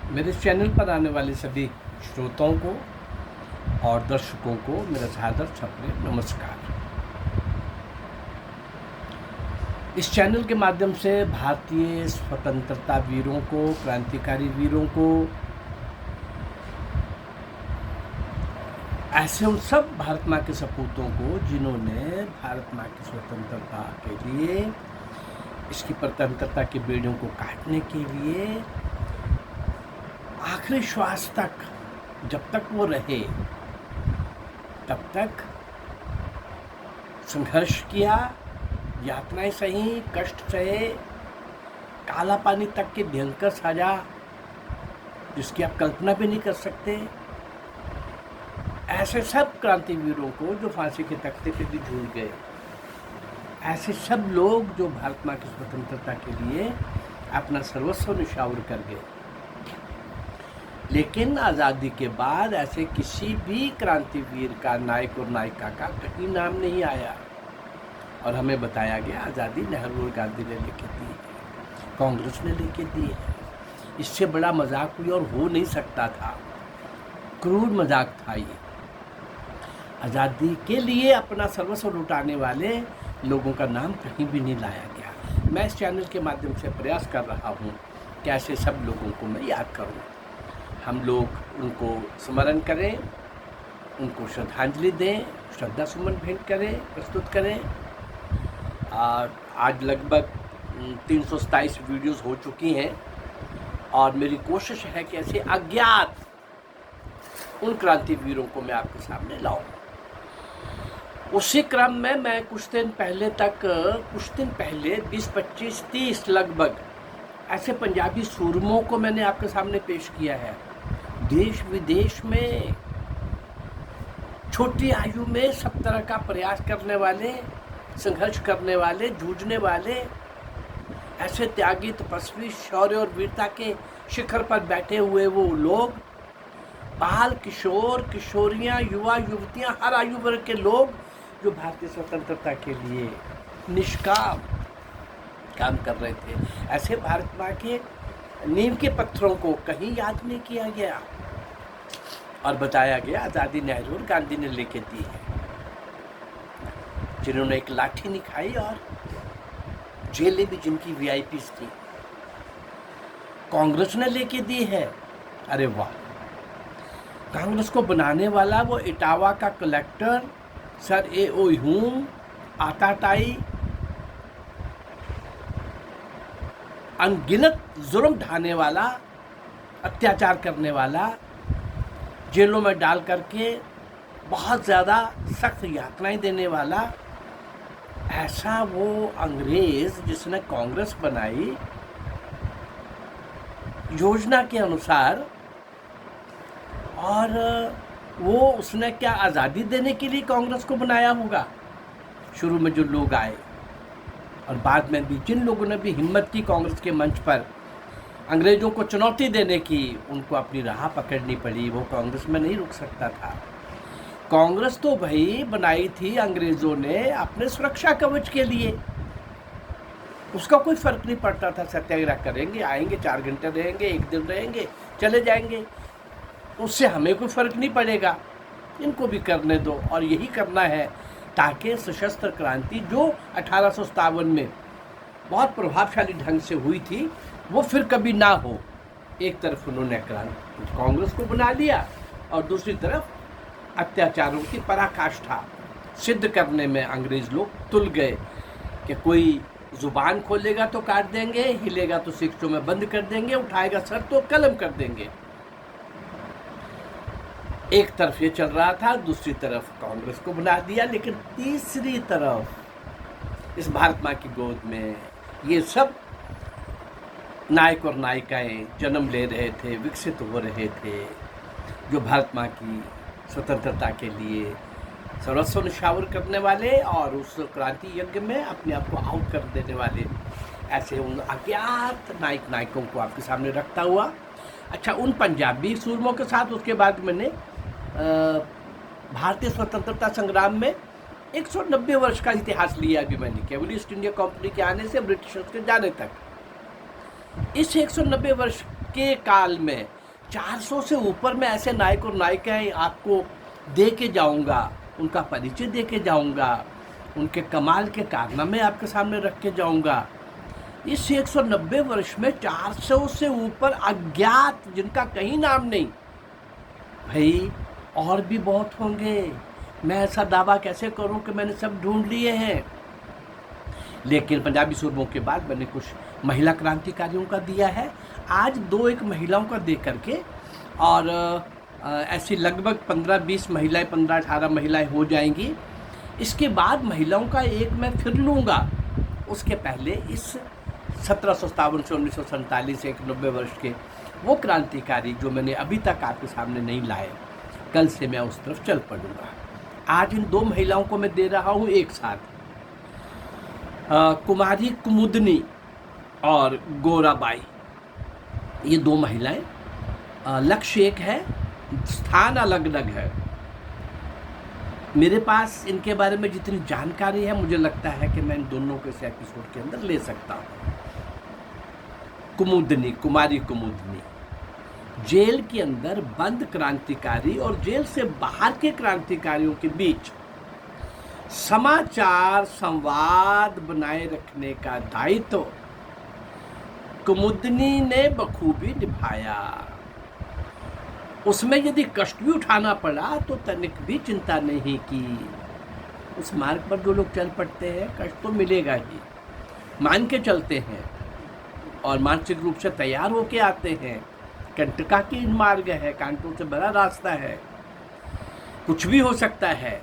मेरे चैनल पर आने वाले सभी श्रोताओं को और दर्शकों को मेरा सादर छपरे नमस्कार। इस चैनल के माध्यम से भारतीय स्वतंत्रता वीरों को, क्रांतिकारी वीरों को, ऐसे उन सब भारत माँ के सपूतों को जिन्होंने भारत माँ की स्वतंत्रता के लिए, इसकी स्वतंत्रता की बेड़ियों को काटने के लिए आखिरी श्वास तक, जब तक वो रहे तब तक संघर्ष किया, यातनाएं सही, कष्ट सहे, काला पानी तक की भयंकर सजा जिसकी आप कल्पना भी नहीं कर सकते। ऐसे सब क्रांतिवीरों को जो फांसी के तख्ते पे भी झूल गए, ऐसे सब लोग जो भारत माँ की स्वतंत्रता के लिए अपना सर्वस्व निछावर कर गए, लेकिन आज़ादी के बाद ऐसे किसी भी क्रांतिवीर का, नायक और नायिका का कहीं नाम नहीं आया। और हमें बताया गया आज़ादी नेहरू और गांधी ने लेके दी है, कांग्रेस ने लेके दी है। इससे बड़ा मजाक कोई और हो नहीं सकता था। क्रूर मजाक था ये। आज़ादी के लिए अपना सर्वस्व लुटाने वाले लोगों का नाम कहीं भी नहीं लाया गया। मैं इस चैनल के माध्यम से प्रयास कर रहा हूँ कि ऐसे सब लोगों को मैं याद करूँ, हम लोग उनको स्मरण करें, उनको श्रद्धांजलि दें, श्रद्धा सुमन भेंट करें, प्रस्तुत करें। आज लगभग 327 वीडियोस हो चुकी हैं और मेरी कोशिश है कि ऐसे अज्ञात उन क्रांतिवीरों को मैं आपके सामने लाऊं। उसी क्रम में मैं कुछ दिन पहले 20, 25, 30 लगभग ऐसे पंजाबी सूरमों को मैंने आपके सामने पेश किया है। देश विदेश में छोटी आयु में सब तरह का प्रयास करने वाले, संघर्ष करने वाले, जूझने वाले, ऐसे त्यागी, तपस्वी, शौर्य और वीरता के शिखर पर बैठे हुए वो लोग, बाल, किशोर, किशोरियां, युवा, युवतियां, हर आयु वर्ग के लोग जो भारतीय स्वतंत्रता के लिए निष्काम काम कर रहे थे। ऐसे भारत माँ के नींव के पत्थरों को कहीं याद नहीं किया गया और बताया गया आज़ादी नेहरू और गांधी ने लेके दी है, जिन्होंने एक लाठी नहीं खाई और जेलें भी जिनकी वीआईपीज़ थी, कांग्रेस ने लेके दी है। अरे वाह! कांग्रेस को बनाने वाला वो इटावा का कलेक्टर सर ए.ओ. ह्यूम, आताताई, अनगिनत जुर्म ढाने वाला, अत्याचार करने वाला, जेलों में डाल करके बहुत ज़्यादा सख्त यातनाएं देने वाला, ऐसा वो अंग्रेज़ जिसने कांग्रेस बनाई योजना के अनुसार, और वो उसने क्या आज़ादी देने के लिए कांग्रेस को बनाया होगा। शुरू में जो लोग आए और बाद में भी जिन लोगों ने भी हिम्मत की कांग्रेस के मंच पर अंग्रेज़ों को चुनौती देने की, उनको अपनी राह पकड़नी पड़ी। वो कांग्रेस में नहीं रुक सकता था। कांग्रेस तो भाई बनाई थी अंग्रेज़ों ने अपने सुरक्षा कवच के लिए, उसका कोई फ़र्क नहीं पड़ता था। सत्याग्रह करेंगे, आएंगे, 4 घंटे रहेंगे, 1 दिन रहेंगे, चले जाएंगे, उससे हमें कोई फ़र्क नहीं पड़ेगा, इनको भी करने दो। और यही करना है ताकि सशस्त्र क्रांति जो 1857 में बहुत प्रभावशाली ढंग से हुई थी, वो फिर कभी ना हो। एक तरफ उन्होंने कांग्रेस को बना लिया और दूसरी तरफ अत्याचारों की पराकाष्ठा सिद्ध करने में अंग्रेज़ लोग तुल गए कि कोई ज़ुबान खोलेगा तो काट देंगे, हिलेगा तो शिक्षों में बंद कर देंगे, उठाएगा सर तो कलम कर देंगे। एक तरफ ये चल रहा था, दूसरी तरफ कांग्रेस को बना दिया, लेकिन तीसरी तरफ इस भारत माँ की गोद में ये सब नायक और नायिकाएं जन्म ले रहे थे, विकसित हो रहे थे, जो भारत माँ की स्वतंत्रता के लिए सर्वस्व निछावर करने वाले और उस क्रांति यज्ञ में अपने आप को आहुत कर देने वाले, ऐसे उन अज्ञात नायक नायकों को आपके सामने रखता हुआ। अच्छा, उन पंजाबी सूरमों के साथ उसके बाद मैंने भारतीय स्वतंत्रता संग्राम में 190 वर्ष का इतिहास लिया अभी मैंने, केवल ईस्ट इंडिया कंपनी के आने से ब्रिटिशर्स के जाने तक। इस 190 वर्ष के काल में 400 से ऊपर मैं ऐसे नायक और नायिकाएं आपको दे के जाऊंगा, उनका परिचय दे के जाऊंगा, उनके कमाल के कारनामे आपके सामने रख के जाऊंगा। इस 190 वर्ष में 400 से ऊपर अज्ञात जिनका कहीं नाम नहीं, भाई और भी बहुत होंगे। मैं ऐसा दावा कैसे करूं कि मैंने सब ढूंढ लिए हैं। लेकिन पंजाबी सूरमों के बाद मैंने कुछ महिला क्रांतिकारियों का दिया है। आज 2-1 महिलाओं का दे करके और ऐसी लगभग 15-20 महिलाएं, 15-18 महिलाएं हो जाएंगी। इसके बाद महिलाओं का एक मैं फिर लूँगा। उसके पहले इस 1757 से 1947 से 90 वर्ष के वो क्रांतिकारी जो मैंने अभी तक आपके सामने नहीं लाए, कल से मैं उस तरफ चल पड़ूँगा। आज इन 2 महिलाओं को मैं दे रहा हूँ एक साथ, कुमारी कुमुदनी और गोराबाई। ये 2 महिलाएं, लक्ष्य एक है, स्थान अलग अलग है। मेरे पास इनके बारे में जितनी जानकारी है, मुझे लगता है कि मैं इन दोनों को इस एपिसोड के अंदर ले सकता हूँ। कुमुदनी, कुमारी कुमुदनी जेल के अंदर बंद क्रांतिकारी और जेल से बाहर के क्रांतिकारियों के बीच समाचार संवाद बनाए रखने का दायित्व कुमुदनी ने बखूबी निभाया। उसमें यदि कष्ट भी उठाना पड़ा तो तनिक भी चिंता नहीं की। उस मार्ग पर जो लोग चल पड़ते हैं, कष्ट तो मिलेगा ही, मान के चलते हैं और मानसिक रूप से तैयार होके आते हैं। कंटका की मार्ग है, कांटों से भरा रास्ता है, कुछ भी हो सकता है।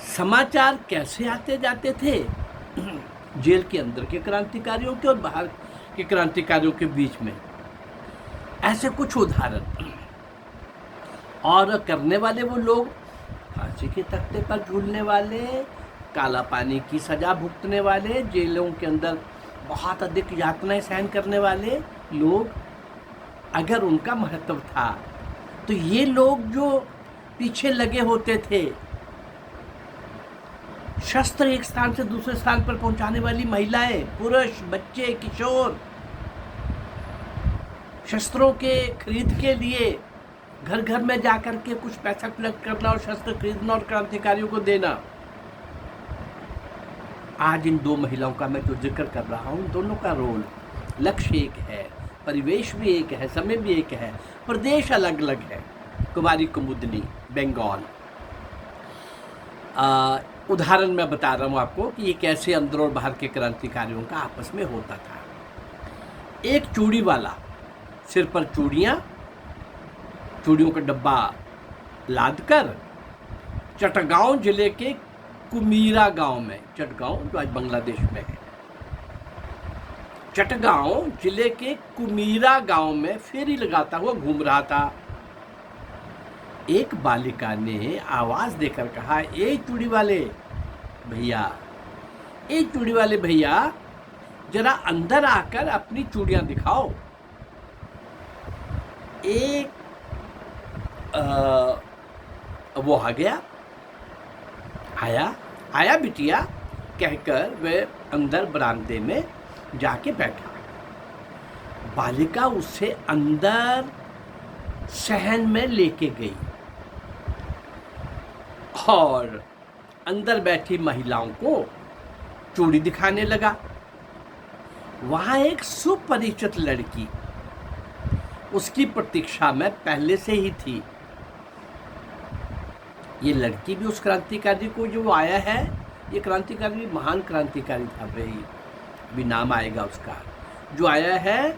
समाचार कैसे आते जाते थे जेल के अंदर के क्रांतिकारियों के और बाहर के क्रांतिकारियों के बीच में, ऐसे कुछ उदाहरण। और करने वाले वो लोग फांसी के तख्ते पर झूलने वाले, काला पानी की सजा भुगतने वाले, जेलों के अंदर बहुत अधिक यातनाएं सहन करने वाले लोग। अगर उनका महत्व था तो ये लोग जो पीछे लगे होते थे, शस्त्र एक स्थान से दूसरे स्थान पर पहुंचाने वाली महिलाएं, पुरुष, बच्चे, किशोर, शस्त्रों के खरीद के लिए घर घर में जाकर के कुछ पैसा कलेक्ट करना और शस्त्र खरीदना और क्रांतिकारियों को देना। आज इन 2 महिलाओं का मैं जो जिक्र कर रहा हूँ, दोनों का रोल, लक्ष्य एक है, परिवेश भी एक है, समय भी एक है, प्रदेश अलग अलग है। कुमारी कुमुदनी, बंगाल। उदाहरण मैं बता रहा हूँ आपको कि ये कैसे अंदर और बाहर के क्रांतिकारियों का आपस में होता था। एक चूड़ी वाला, सिर पर चूड़ियाँ, चूड़ियों का डब्बा लाद कर चटगांव जिले के कुमीरा गांव में, चटगांव जो आज बांग्लादेश में है, चटगांव जिले के कुमीरा गांव में फेरी लगाता हुआ घूम रहा था। एक बालिका ने आवाज देकर कहा, ए चूड़ी वाले भैया, ए चूड़ी वाले भैया, जरा अंदर आकर अपनी चूड़ियां दिखाओ। एक वो आ गया, आया बिटिया कहकर वे अंदर बरामदे में जाके बैठा। बालिका उससे अंदर सहन में लेके गई और अंदर बैठी महिलाओं को चूड़ी दिखाने लगा। वहां एक सुपरिचित लड़की उसकी प्रतीक्षा में पहले से ही थी। ये लड़की भी उस क्रांतिकारी को जो आया है, ये क्रांतिकारी महान क्रांतिकारी था भाई, अभी नाम आएगा उसका, जो आया है,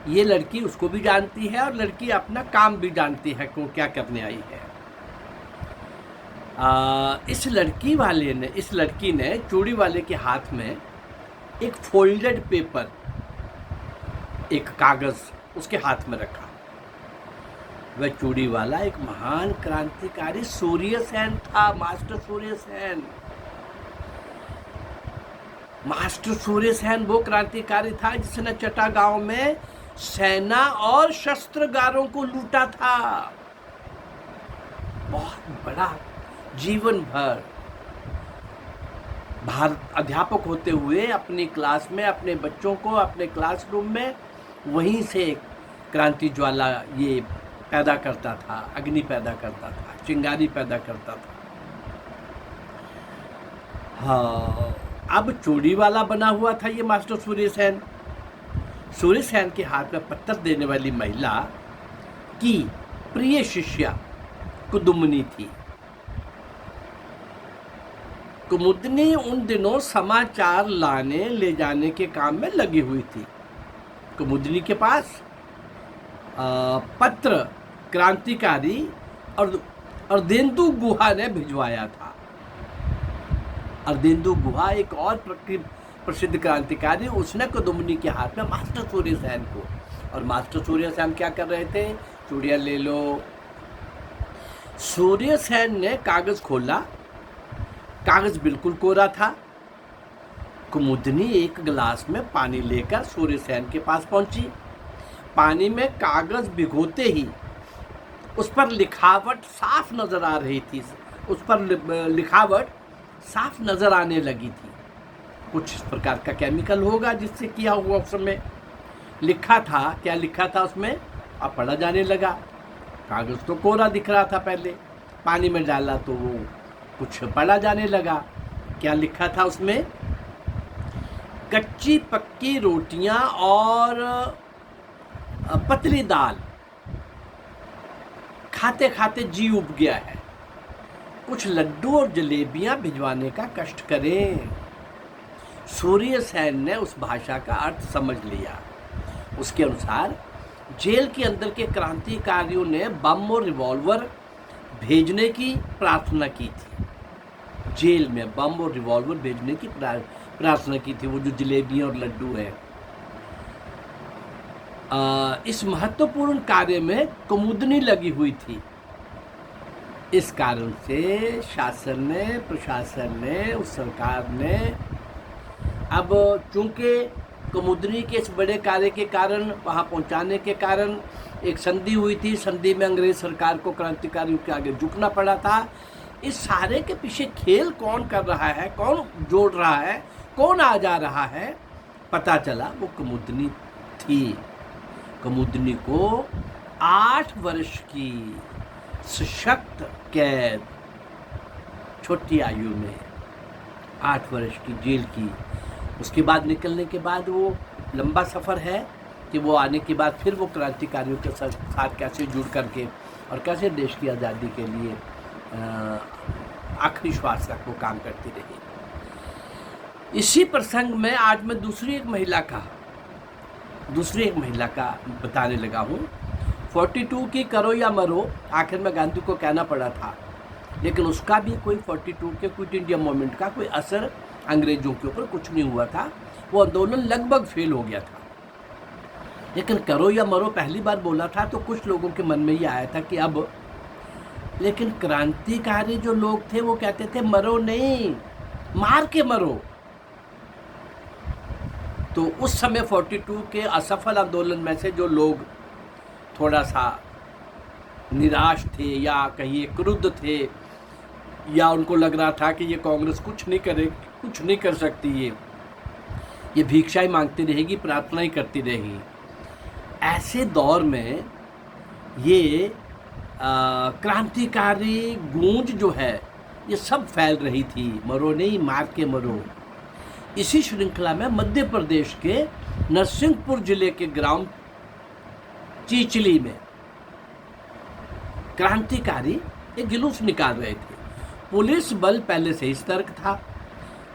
ये लड़की उसको भी जानती है और लड़की अपना काम भी जानती है को क्या करने आई है। इस लड़की ने चूड़ी वाले के हाथ में एक फोल्डेड पेपर, एक कागज उसके हाथ में रखा। वह चूड़ी वाला एक महान क्रांतिकारी सूर्य सेन था, मास्टर सूर्य सेन। मास्टर सूर्य सेन वो क्रांतिकारी था जिसने चटागांव में सेना और शस्त्रगारों को लूटा था। बहुत बड़ा, जीवन भर भारत अध्यापक होते हुए अपनी क्लास में अपने बच्चों को अपने क्लासरूम में वहीं से क्रांति ज्वाला ये पैदा करता था, अग्नि पैदा करता था, चिंगारी पैदा करता था। हाँ, अब चोरी वाला बना हुआ था ये मास्टर सूर्य सेन। सूर्य सेन के हाथ में पत्थर देने वाली महिला की प्रिय शिष्या कुमुदनी थी। कुमुदनी उन दिनों समाचार लाने ले जाने के काम में लगी हुई थी। कुमुदनी के पास पत्र क्रांतिकारी अर्देंदु गुहा ने भिजवाया था। अर्देंदु गुहा एक और प्रसिद्ध क्रांतिकारी, उसने कुमुदनी के हाथ में मास्टर सूर्य सेन को, और मास्टर सूर्य सेन क्या कर रहे थे, चूड़ियाँ ले लो। सूर्य सेन ने कागज खोला, कागज बिल्कुल कोरा था। कुमुदनी एक गिलास में पानी लेकर सूर्य सेन के पास पहुंची। पानी में कागज भिगोते ही उस पर लिखावट साफ नजर आ रही थी, उस पर लिखावट साफ नजर आने लगी थी। कुछ इस प्रकार का केमिकल होगा जिससे किया हुआ उस समय लिखा था। क्या लिखा था उसमें, अब पढ़ा जाने लगा। कागज तो कोरा दिख रहा था पहले, पानी में डाला तो वो कुछ पढ़ा जाने लगा। क्या लिखा था उसमें, कच्ची पक्की रोटियां और पतली दाल खाते खाते जी उब गया है, कुछ लड्डू और जलेबियां भिजवाने का कष्ट करें। सूर्य सेन ने उस भाषा का अर्थ समझ लिया। उसके अनुसार जेल के अंदर के क्रांतिकारियों ने बम और रिवॉल्वर भेजने की प्रार्थना की थी। जेल में बम और रिवॉल्वर भेजने की प्रार्थना की थी, वो जो जलेबियां और लड्डू है। इस महत्वपूर्ण कार्य में कुमुदनी लगी हुई थी। इस कारण से शासन ने, प्रशासन ने, उस सरकार ने, अब चूंकि कुमुदनी के इस बड़े कार्य के कारण, वहाँ पहुँचाने के कारण एक संधि हुई थी। संधि में अंग्रेज सरकार को क्रांतिकारियों के आगे झुकना पड़ा था। इस सारे के पीछे खेल कौन कर रहा है, कौन जोड़ रहा है, कौन आ जा रहा है, पता चला वो कुमुदनी थी। कुमुदनी को 8 वर्ष की सशक्त कैद, छोटी आयु में 8 वर्ष की जेल की। उसके बाद निकलने के बाद वो लंबा सफ़र है कि वो आने के बाद फिर वो क्रांतिकारियों के साथ कैसे जुड़ करके और कैसे देश की आज़ादी के लिए आखिरी श्वास तक वो काम करती रही। इसी प्रसंग में आज मैं दूसरी एक महिला का बताने लगा हूँ। 42 की करो या मरो, आखिर में गांधी को कहना पड़ा था, लेकिन उसका भी कोई 42 के क्विट इंडिया मूवमेंट का कोई असर अंग्रेजों के ऊपर कुछ नहीं हुआ था। वो आंदोलन लगभग फेल हो गया था। लेकिन करो या मरो पहली बार बोला था तो कुछ लोगों के मन में ये आया था कि अब, लेकिन क्रांतिकारी जो लोग थे वो कहते थे मरो नहीं, मार के मरो। तो उस समय 42 के असफल आंदोलन में से जो लोग थोड़ा सा निराश थे या कहीं क्रुद्ध थे, या उनको लग रहा था कि ये कांग्रेस कुछ नहीं कर सकती, ये भिक्षा ही मांगती रहेगी, प्रार्थना ही करती रहेगी, ऐसे दौर में ये क्रांतिकारी गूंज जो है ये सब फैल रही थी, मरो नहीं, मार के मरो। इसी श्रृंखला में मध्य प्रदेश के नरसिंहपुर जिले के ग्राम चीचली में क्रांतिकारी एक जुलूस निकाल रहे थे। पुलिस बल पहले से ही सतर्क था।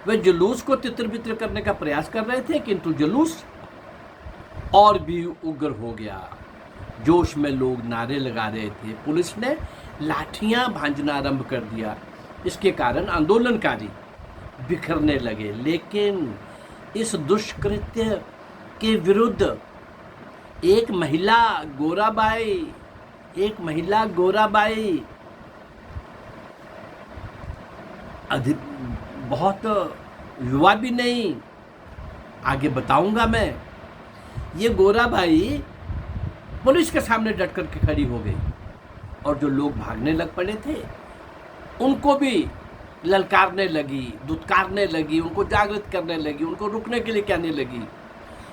वे जुलूस को तितर-बितर करने का प्रयास कर रहे थे, किंतु जुलूस और भी उग्र हो गया। जोश में लोग नारे लगा रहे थे। पुलिस ने लाठियां भांजना आरंभ कर दिया। इसके कारण आंदोलनकारी बिखरने लगे। लेकिन इस दुष्कृत्य के विरुद्ध एक महिला गोराबाई बहुत युवा भी नहीं, आगे बताऊंगा मैं। ये गोराबाई पुलिस के सामने डट करके खड़ी हो गई और जो लोग भागने लग पड़े थे उनको भी ललकारने लगी, दुत्कारने लगी, उनको जागृत करने लगी, उनको रुकने के लिए कहने लगी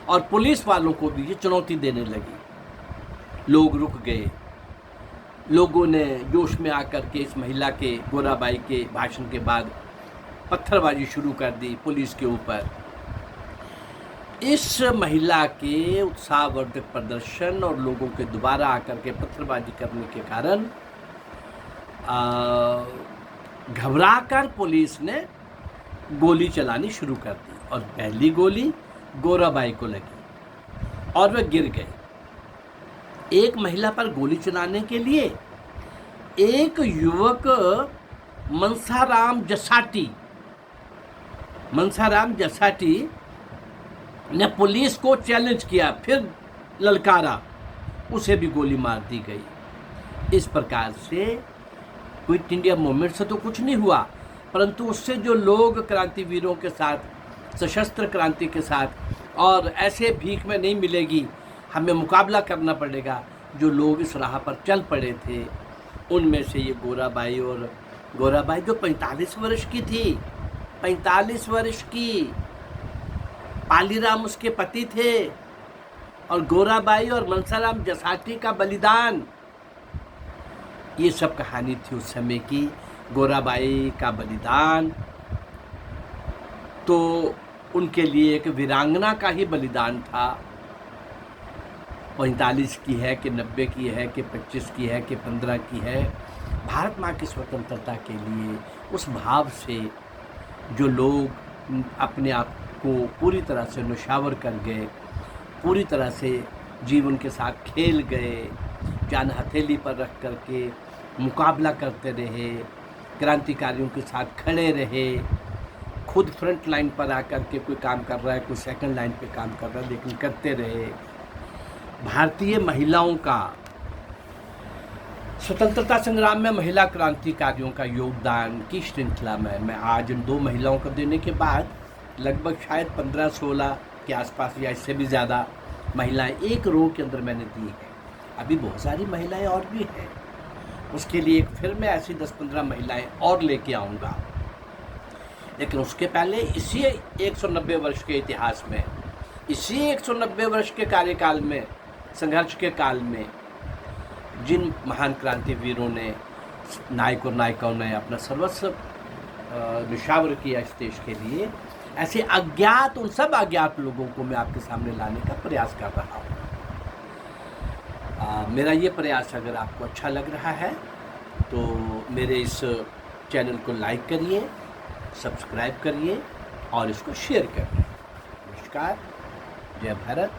और पुलिस वालों को भी ये चुनौती देने लगी। लोग रुक गए। लोगों ने जोश में आकर के इस महिला के, गोराबाई के भाषण के बाद पत्थरबाजी शुरू कर दी पुलिस के ऊपर। इस महिला के उत्साहवर्धक प्रदर्शन और लोगों के दोबारा आकर के पत्थरबाजी करने के कारण घबराकर पुलिस ने गोली चलानी शुरू कर दी और पहली गोली गोराबाई को लगी और वह गिर गए। एक महिला पर गोली चलाने के लिए एक युवक मनसाराम जसाटी ने पुलिस को चैलेंज किया, फिर ललकारा, उसे भी गोली मार दी गई। इस प्रकार से क्विट इंडिया मूवमेंट से तो कुछ नहीं हुआ, परंतु उससे जो लोग क्रांतिवीरों के साथ, सशस्त्र क्रांति के साथ, और ऐसे भीख में नहीं मिलेगी, हमें मुकाबला करना पड़ेगा, जो लोग इस राह पर चल पड़े थे, उनमें से ये गोराबाई, और गोराबाई जो 45 वर्ष की थी, 45 वर्ष की, पालीराम उसके पति थे, और गोराबाई और मनसाराम जसाटी का बलिदान, ये सब कहानी थी उस समय की। गोराबाई का बलिदान तो उनके लिए एक वीरांगना का ही बलिदान था। 45 की है कि 90 की है कि 25 की है कि 15 की है, भारत माँ की स्वतंत्रता के लिए उस भाव से जो लोग अपने आप को पूरी तरह से नौशावर कर गए, पूरी तरह से जीवन के साथ खेल गए, जान हथेली पर रख कर के मुकाबला करते रहे, क्रांतिकारियों के साथ खड़े रहे, खुद फ्रंट लाइन पर आकर के कोई काम कर रहा है, कोई सेकंड लाइन पे काम कर रहा है, लेकिन करते रहे। भारतीय महिलाओं का स्वतंत्रता संग्राम में महिला क्रांतिकारियों का योगदान की श्रृंखला में मैं आज इन दो महिलाओं को देने के बाद लगभग शायद 15-16 के आसपास या इससे भी ज़्यादा महिलाएं एक रो के अंदर मैंने दी है। अभी बहुत सारी महिलाएं और भी हैं, उसके लिए फिर मैं ऐसी 10-15 महिलाएं और लेके आऊँगा। लेकिन उसके पहले इसी 190 वर्ष के इतिहास में, इसी 190 वर्ष के कार्यकाल में, संघर्ष के काल में, जिन महान क्रांतिवीरों ने, नायक और नायिकाओं ने अपना सर्वस्व निशावर किया इस देश के लिए, ऐसे अज्ञात, उन सब अज्ञात लोगों को मैं आपके सामने लाने का प्रयास कर रहा हूँ। मेरा ये प्रयास अगर आपको अच्छा लग रहा है तो मेरे इस चैनल को लाइक करिए, सब्सक्राइब करिए और इसको शेयर करिए। नमस्कार, जय भारत।